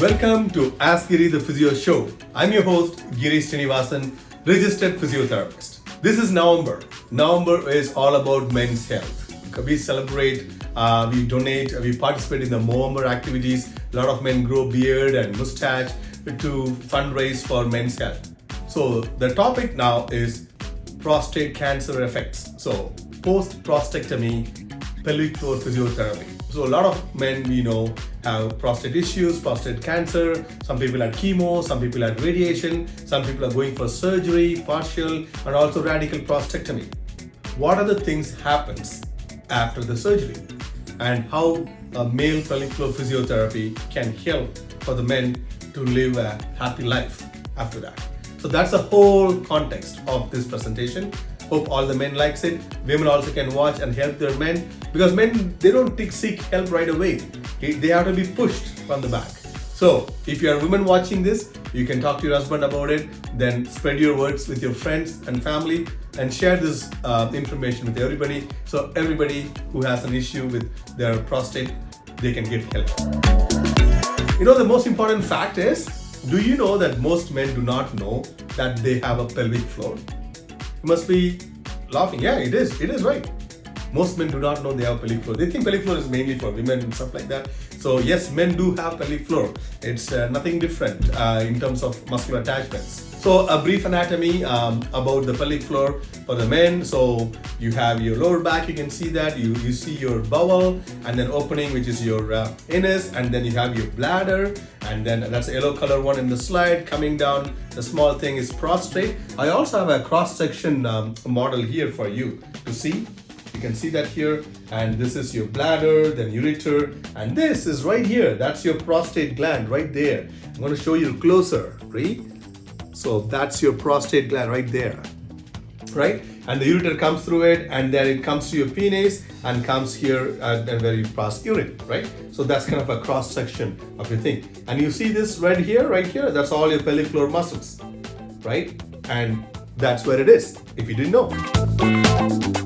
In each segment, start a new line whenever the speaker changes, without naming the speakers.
Welcome to Ask Giri, the Physio Show. I'm your host, Giri Srinivasan, registered physiotherapist. This is November. November is all about men's health. We celebrate, we donate, we participate in the November activities. A lot of men grow beard and mustache to fundraise for men's health. So the topic now is prostate cancer effects. So post-prostatectomy, pelvic floor physiotherapy. So a lot of men we know have prostate issues, prostate cancer. Some people had chemo, some people had radiation, some people are going for surgery, partial and also radical prostatectomy. What are the things happens after the surgery and how a male pelvic floor physiotherapy can help for the men to live a happy life after that. So that's the whole context of this presentation. Hope all the men likes it. Women also can watch and help their men, because men, they don't seek help right away. They have to be pushed from the back. So if you are a woman watching this, you can talk to your husband about it, then spread your words with your friends and family and share this information with everybody. So everybody who has an issue with their prostate, they can get help. You know, the most important fact is, do you know that most men do not know that they have a pelvic floor? You must be laughing. Yeah, it is right. Most men do not know they have pelvic floor. They think pelvic floor is mainly for women and stuff like that. So yes, men do have pelvic floor. It's nothing different in terms of muscular attachments. So a brief anatomy about the pelvic floor for the men. So you have your lower back, you can see that. You see your bowel and then opening, which is your anus, and then you have your bladder, and then that's a yellow color one in the slide. Coming down, the small thing is prostate. I also have a cross-section model here for you to see. You can see that here, and this is your bladder, then ureter, and this is right here. That's your prostate gland right there. I'm going to show you closer, right? So that's your prostate gland right there, right? And the ureter comes through it, and then it comes to your penis and comes here and where you pass urine, right? So that's kind of a cross section of your thing. And you see this right here, that's all your pelvic floor muscles, right? And that's where it is, if you didn't know.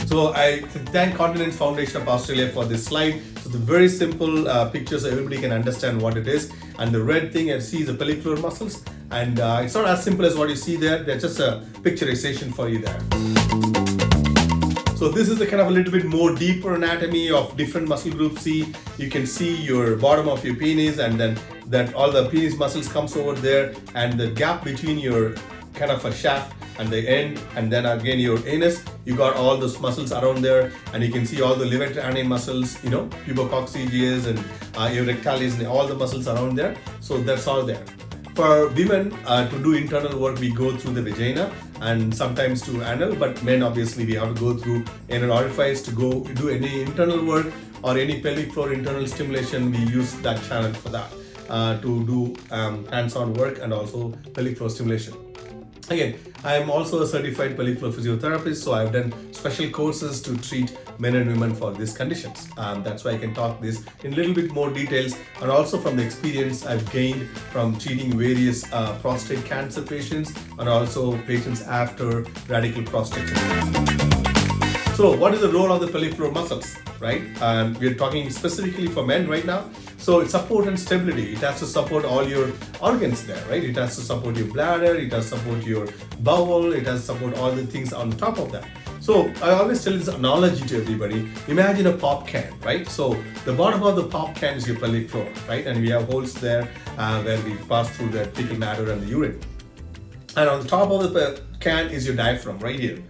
So I thank Continence Foundation of Australia for this slide. So the very simple picture so everybody can understand what it is. And the red thing I see is the pelvic floor muscles. And it's not as simple as what you see there. They're just a picturization for you there. So this is the kind of a little bit more deeper anatomy of different muscle groups. See, you can see your bottom of your penis, and then that all the penis muscles comes over there, and the gap between your kind of a shaft and the end, and then again your anus, you got all those muscles around there, and you can see all the levator ani muscles, you know, pubococcygeus and erectalis, and all the muscles around there. So that's all there. For women to do internal work, we go through the vagina and sometimes to anal, but men obviously we have to go through anal orifice to go do any internal work or any pelvic floor internal stimulation. We use that channel for that to do hands-on work and also pelvic floor stimulation. Again, I am also a certified pelvic floor physiotherapist, so I've done special courses to treat men and women for these conditions. That's why I can talk this in a little bit more details, and also from the experience I've gained from treating various prostate cancer patients and also patients after radical prostatectomy. So what is the role of the pelvic floor muscles, right? We're talking specifically for men right now. So it's support and stability. It has to support all your organs there, right? It has to support your bladder, it has to support your bowel, it has to support all the things on top of that. So I always tell this analogy to everybody. Imagine a pop can, right? So the bottom of the pop can is your pelvic floor, right? And we have holes there where we pass through the fecal matter and the urine. And on the top of the can is your diaphragm right here.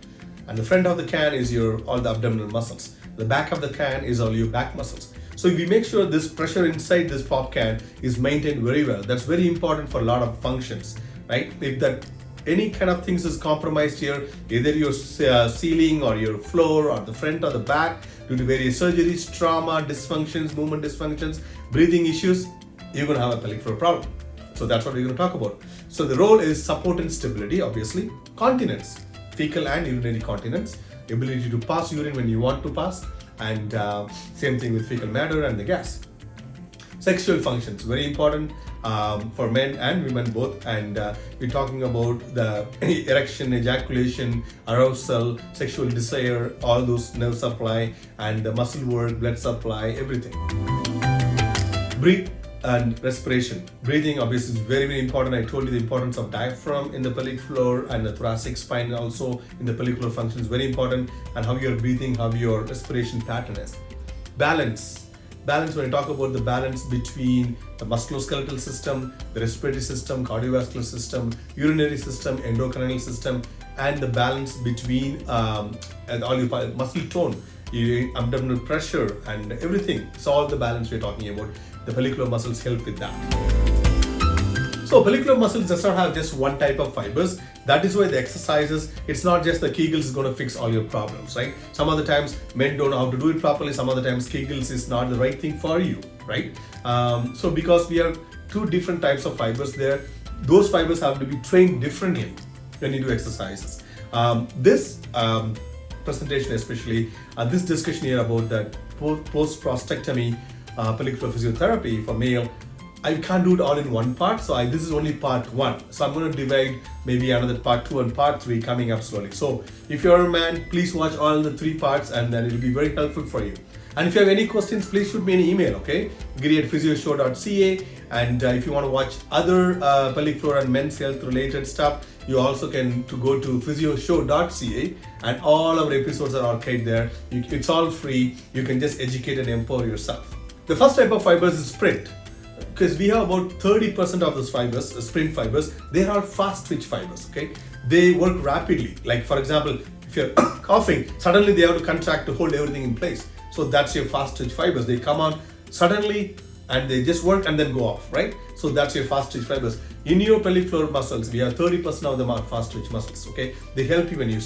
And the front of the can is all the abdominal muscles. The back of the can is all your back muscles. So if we make sure this pressure inside this pop can is maintained very well, that's very important for a lot of functions, right? If that any kind of things is compromised here, either your ceiling or your floor or the front or the back, due to various surgeries, trauma, dysfunctions, movement dysfunctions, breathing issues, you're going to have a pelvic floor problem. So that's what we're going to talk about. So the role is support and stability, obviously. Continence, fecal and urinary continence, ability to pass urine when you want to pass, and same thing with fecal matter and the gas. Sexual functions, very important for men and women both, and we're talking about the erection, ejaculation, arousal, sexual desire, all those nerve supply and the muscle work, blood supply, everything. Breathe and respiration. Breathing obviously is very, very important. I told you the importance of diaphragm in the pelvic floor, and the thoracic spine also in the pelvic floor function is very important, and how you're breathing, how your respiration pattern is. Balance, when I talk about the balance between the musculoskeletal system, the respiratory system, cardiovascular system, urinary system, endocrinal system, and the balance between and all your muscle tone, your abdominal pressure, and everything. It's all the balance we're talking about. The pelvic floor muscles help with that. So pelvic floor muscles does not have just one type of fibers. That is why the exercises, it's not just the Kegels is going to fix all your problems, right? Some other times men don't know how to do it properly. Some other times Kegels is not the right thing for you, right? So because we have two different types of fibers there, those fibers have to be trained differently when you do exercises. This presentation especially, this discussion here about that post-prostatectomy pelvic floor physiotherapy for male, I can't do it all in one part, so this is only part 1. So I'm going to divide maybe another part 2 and part 3 coming up slowly. So if you're a man, please watch all the 3 parts, and then it will be very helpful for you. And if you have any questions, please shoot me an email, okay? Giri@physioshow.ca. And if you want to watch other pelvic floor and men's health related stuff, you also can go to physioshow.ca, and all our episodes are archived there. It's all free. You can just educate and empower yourself. The first type of fibers is sprint. Because we have about 30% of those fibers, sprint fibers, they are fast twitch fibers, okay? They work rapidly. Like for example, if you're coughing, suddenly they have to contract to hold everything in place. So that's your fast twitch fibers. They come on suddenly and they just work and then go off, right? So that's your fast twitch fibers. In your pelvic floor muscles, we have 30% of them are fast twitch muscles, okay? They help you when you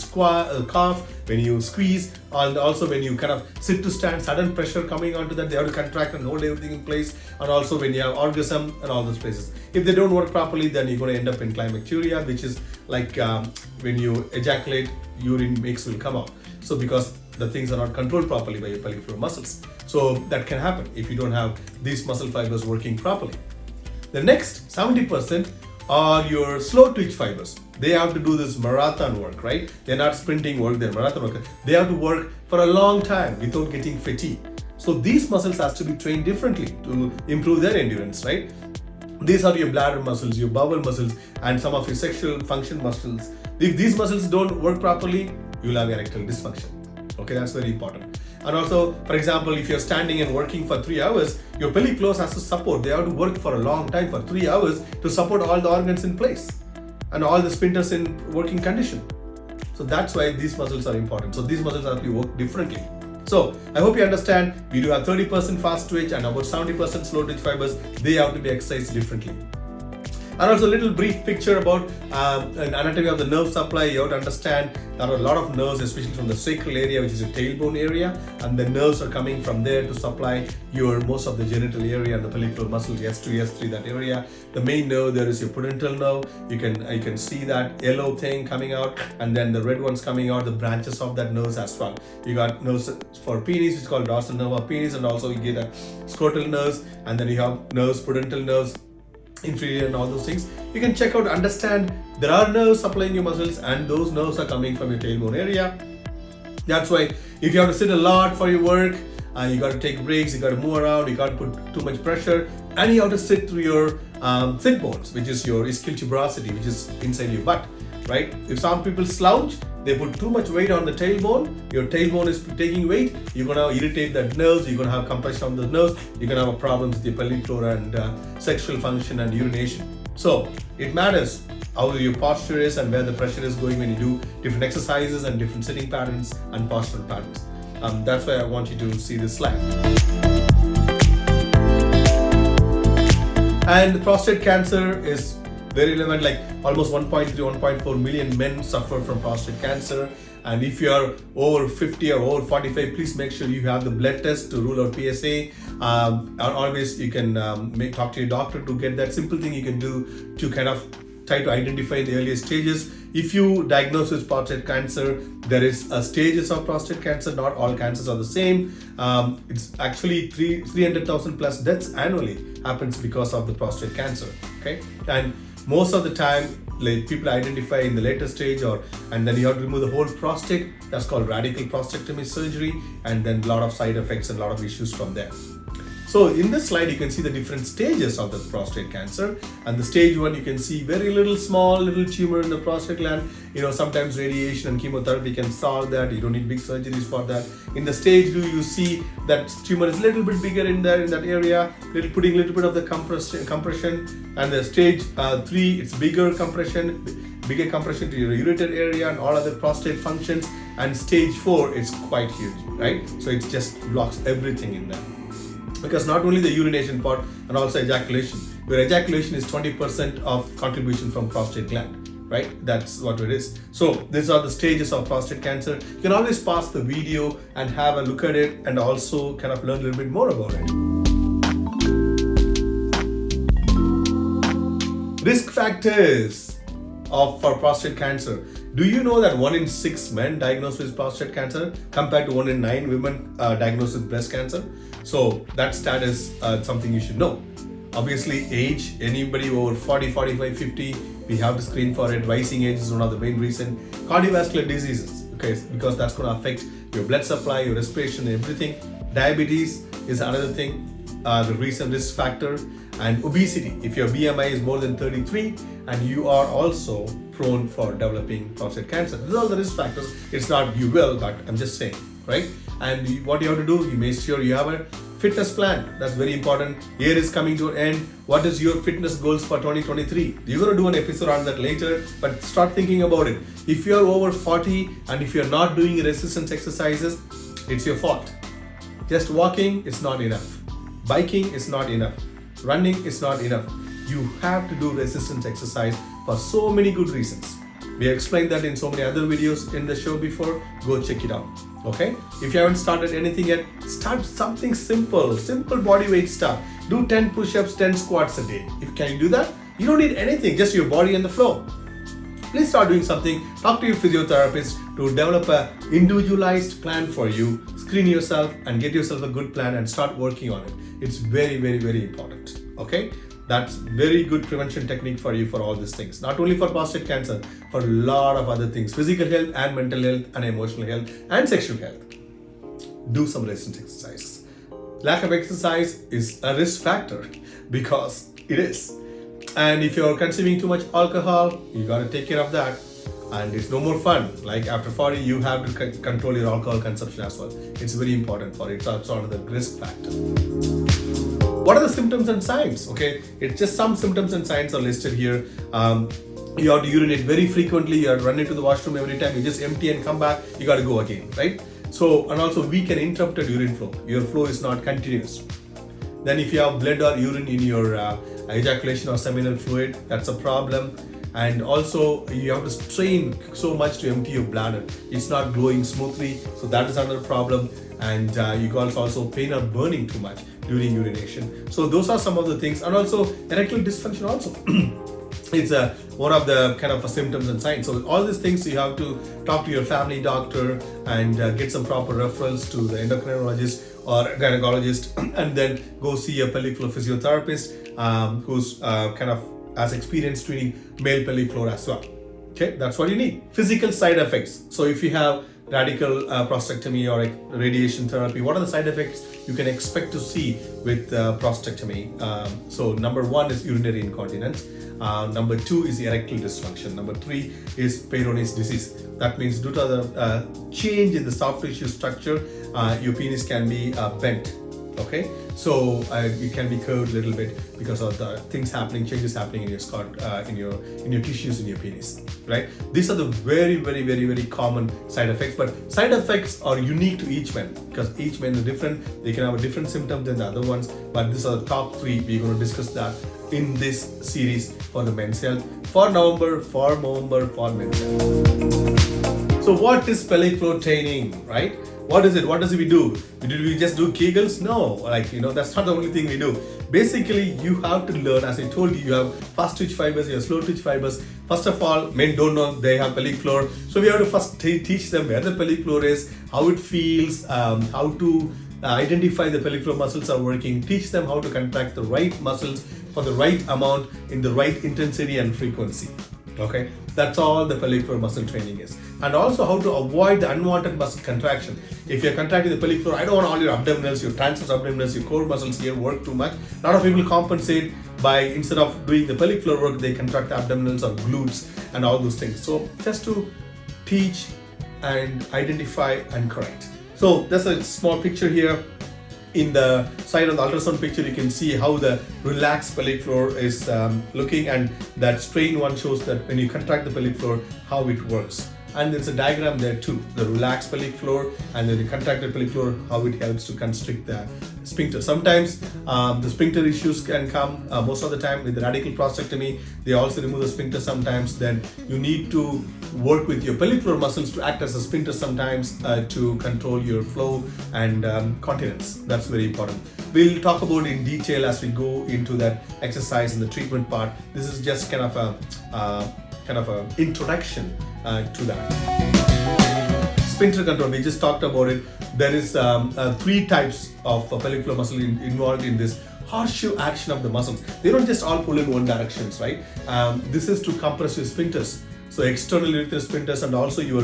cough, when you squeeze, and also when you kind of sit to stand, sudden pressure coming onto that, they have to contract and hold everything in place, and also when you have orgasm and all those places. If they don't work properly, then you're going to end up in climacturia, which is like when you ejaculate, urine mix will come out. So because the things are not controlled properly by your pelvic floor muscles. So that can happen if you don't have these muscle fibers working properly. The next 70% are your slow twitch fibers. They have to do this marathon work, right? They're not sprinting work, they're marathon work. They have to work for a long time without getting fatigued. So these muscles has to be trained differently to improve their endurance, right? These are your bladder muscles, your bowel muscles, and some of your sexual function muscles. If these muscles don't work properly, you'll have erectile dysfunction. Okay, that's very important. And also, for example, if you're standing and working for 3 hours, your pelvic floor has to support. They have to work for a long time, for 3 hours, to support all the organs in place and all the sphincters in working condition. So that's why these muscles are important. So these muscles have to work differently. So I hope you understand. We do have 30% fast twitch and about 70% slow twitch fibers. They have to be exercised differently. And also a little brief picture about an anatomy of the nerve supply. You have to understand there are a lot of nerves, especially from the sacral area, which is your tailbone area, and the nerves are coming from there to supply your most of the genital area and the pelvic floor muscles, S2, S3, that area. The main nerve there is your pudendal nerve. You can see that yellow thing coming out, and then the red ones coming out, the branches of that nerves as well. You got nerves for penis, which is called dorsal nerve of penis, and also you get a scrotal nerves, and then you have nerves, pudendal nerves, inferior, and all those things. You can check out, understand there are nerves supplying your muscles, and those nerves are coming from your tailbone area. That's why if you have to sit a lot for your work, you got to take breaks, you got to move around, you can't put too much pressure, and you have to sit through your sit bones, which is your ischial tuberosity, which is inside your butt, right? If some people slouch, they put too much weight on the tailbone, your tailbone is taking weight, you're going to irritate the nerves, you're going to have compression on the nerves, you're going to have problems with your pelvic floor and sexual function and urination. So it matters how your posture is and where the pressure is going when you do different exercises and different sitting patterns and postural patterns. That's why I want you to see this slide. And prostate cancer is very relevant, like almost 1.3, 1.4 million men suffer from prostate cancer. And if you are over 50 or over 45, please make sure you have the blood test to rule out PSA. Always you can talk to your doctor to get that simple thing you can do to kind of try to identify the earliest stages. If you diagnose with prostate cancer, there is stages of prostate cancer. Not all cancers are the same. It's actually 300,000 plus deaths annually happens because of the prostate cancer. Okay, and most of the time, like people identify in the later stage, and then you have to remove the whole prostate. That's called radical prostatectomy surgery, and then a lot of side effects and a lot of issues from there. So in this slide, you can see the different stages of the prostate cancer. And the stage 1, you can see very small little tumor in the prostate gland. Sometimes radiation and chemotherapy can solve that. You don't need big surgeries for that. In the stage 2, you see that tumor is a little bit bigger in that area, putting a little bit of the compression. And the stage 3, it's bigger compression to your ureter area and all other prostate functions. And stage 4, it's quite huge, right? So it just blocks everything in there. Because not only the urination part and also ejaculation. Your ejaculation is 20% of contribution from prostate gland, right? That's what it is. So these are the stages of prostate cancer. You can always pause the video and have a look at it and also kind of learn a little bit more about it. Risk factors for prostate cancer. Do you know that 1 in 6 men diagnosed with prostate cancer compared to 1 in 9 women diagnosed with breast cancer? So that stat is something you should know. Obviously, age, anybody over 40, 45, 50, we have to screen for it. Rising age is one of the main reasons. Cardiovascular diseases, okay, because that's going to affect your blood supply, your respiration, everything. Diabetes is another thing, the recent risk factor. And obesity, if your BMI is more than 33 and you are also prone for developing prostate cancer. These are all the risk factors. It's not you will, but I'm just saying, right? And what you have to do, you make sure you have a fitness plan. That's very important. Year is coming to an end. What is your fitness goals for 2023? You're going to do an episode on that later, but start thinking about it. If you're over 40 and if you're not doing resistance exercises, it's your fault. Just walking is not enough. Biking is not enough. Running is not enough. You have to do resistance exercise for so many good reasons. We explained that in so many other videos in the show before. Go check it out. Okay? If you haven't started anything yet, start something simple body weight stuff. Do 10 push-ups, 10 squats a day. Can you do that? You don't need anything, just your body and the floor. Please start doing something. Talk to your physiotherapist to develop a individualized plan for you. Screen yourself and get yourself a good plan and start working on it. It's very important. Okay? That's very good prevention technique for you for all these things. Not only for prostate cancer, for a lot of other things. Physical health and mental health and emotional health and sexual health. Do some resistance exercises. Lack of exercise is a risk factor because it is. And if you're consuming too much alcohol, you got to take care of that. And it's no more fun. Like after 40, you have to control your alcohol consumption as well. It's very important for it. It's also another risk factor. What are the symptoms and signs? Okay, it's just some symptoms and signs are listed here. You have to urinate very frequently. You have to run into the washroom every time. You just empty and come back. You got to go again, right? So, and also weak and interrupted urine flow. Your flow is not continuous. Then if you have blood or urine in your ejaculation or seminal fluid, that's a problem. And also you have to strain so much to empty your bladder. It's not going smoothly, so that is another problem. And you got also pain or burning too much during urination. So those are some of the things. And also erectile dysfunction also. It's one of the kind of symptoms and signs. So all these things you have to talk to your family doctor and get some proper referrals to the endocrinologist or gynecologist, and then go see a pelvic floor physiotherapist who's kind of has experience treating male pelvic floor as well. Okay, that's what you need. Physical side effects. So if you have radical prostatectomy or radiation therapy, what are the side effects you can expect to see with prostatectomy? So number 1 is urinary incontinence. Number 2 is erectile dysfunction. Number 3 is Peyronie's disease. That means due to the change in the soft tissue structure, your penis can be bent. Okay, so it can be curved a little bit because of the changes happening in your scot, in your tissues in your penis, right? These are the very common side effects, but side effects are unique to each man because each man is different. They can have a different symptom than the other ones, but these are the top 3. We're going to discuss that in this series for the men's health for November for men's health. So what is pelvic floor training, right? What is it? What does we do? Did we just do Kegels? No, that's not the only thing we do. Basically, you have to learn, as I told you have fast twitch fibers, you have slow twitch fibers. First of all, men don't know they have pelvic floor. So we have to first teach them where the pelvic floor is, how it feels, how to identify the pelvic floor muscles are working, teach them how to contract the right muscles for the right amount in the right intensity and frequency. Okay, that's all the pelvic floor muscle training is. and also how to avoid the unwanted muscle contraction. If you're contracting the pelvic floor, I don't want all your abdominals, your transverse abdominals, your core muscles here work too much. A lot of people compensate by, instead of doing the pelvic floor work, they contract the abdominals or glutes and all those things. So just to teach and identify and correct. So that's a small picture here. In the side of the ultrasound picture, you can see how the relaxed pelvic floor is looking, and that strain one shows that when you contract the pelvic floor, how it works. And there's a diagram there too, the relaxed pelvic floor and then the contracted pelvic floor, how it helps to constrict the sphincter. Sometimes the sphincter issues can come, most of the time with the radical prostatectomy, they also remove the sphincter sometimes. Then you need to work with your pelvic floor muscles to act as a sphincter sometimes to control your flow and continence. That's very important. We'll talk about it in detail as we go into that exercise and the treatment part. This is just kind of a introduction to that. Sphincter control, we just talked about it. There is 3 types of pelvic floor muscle involved in this horseshoe action of the muscles. They don't just all pull in one direction, right? This is to compress your sphincters. So external urethral sphincters and also your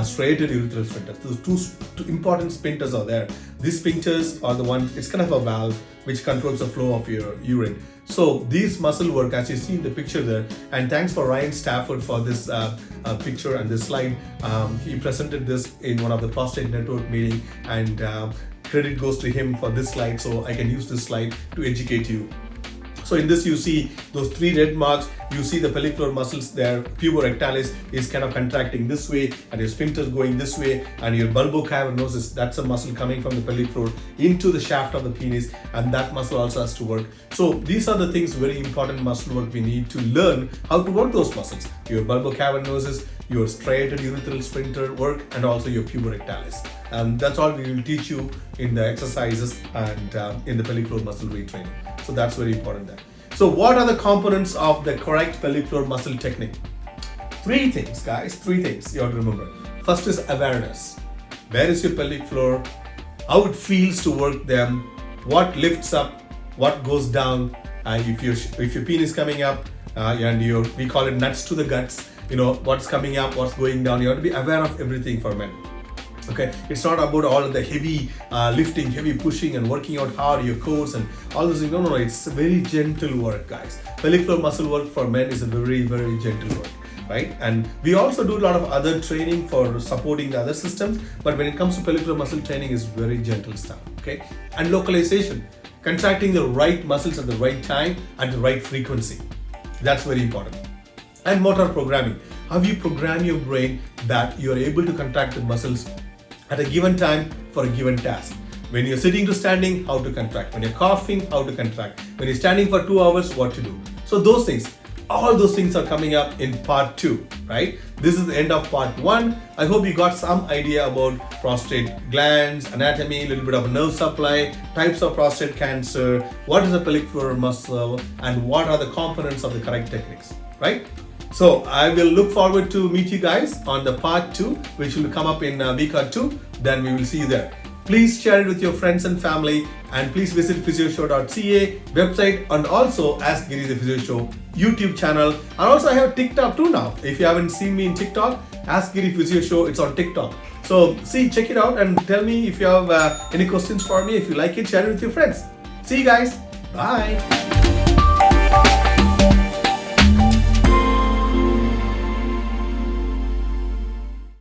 striated urethral sphincters. Those two important sphincters are there. These sphincters are the one, it's kind of a valve which controls the flow of your urine. So these muscle work, as you see in the picture there, and thanks for Ryan Stafford for this picture and this slide. He presented this in one of the Prostate Network meeting, and credit goes to him for this slide, so I can use this slide to educate you. So in this you see those 3 red marks, you see the pelvic floor muscles there, puborectalis is kind of contracting this way and your sphincter is going this way, and your bulbocavernosus, that's a muscle coming from the pelvic floor into the shaft of the penis, and that muscle also has to work. So these are the things, very important muscle work we need to learn how to work those muscles. Your bulbocavernosus, your striated urethral sphincter work, and also your puborectalis. And that's all we will teach you in the exercises and in the pelvic floor muscle retraining. So that's very important there. So what are the components of the correct pelvic floor muscle technique? 3 things, guys, 3 things you have to remember. First is awareness. Where is your pelvic floor? How it feels to work them? What lifts up? What goes down? If your penis is coming up and we call it nuts to the guts, you know, what's coming up, what's going down. You have to be aware of everything for men. Okay, it's not about all of the heavy lifting, heavy pushing and working out hard, your cores and all those things. No, it's very gentle work, guys. Pelvic floor muscle work for men is a very, very gentle work, right? And we also do a lot of other training for supporting the other systems, but when it comes to pelvic floor muscle training is very gentle stuff, okay? And localization, contracting the right muscles at the right time at the right frequency. That's very important. And motor programming, how you program your brain that you are able to contract the muscles at a given time for a given task. When you're sitting to standing, how to contract. When you're coughing, how to contract. When you're standing for 2 hours, what to do. So those things, all those things are coming up in part 2, right? This is the end of part 1. I hope you got some idea about prostate glands, anatomy, a little bit of nerve supply, types of prostate cancer, what is a pelvic floor muscle, and what are the components of the correct techniques, right? So I will look forward to meet you guys on the part 2, which will come up in a week or 2. Then we will see you there. Please share it with your friends and family, and please visit physioshow.ca website, and also Ask Giri the Physio Show YouTube channel. And also I have TikTok too now. If you haven't seen me in TikTok, Ask Giri Physio Show, it's on TikTok. So check it out and tell me if you have any questions for me. If you like it, share it with your friends. See you guys. Bye.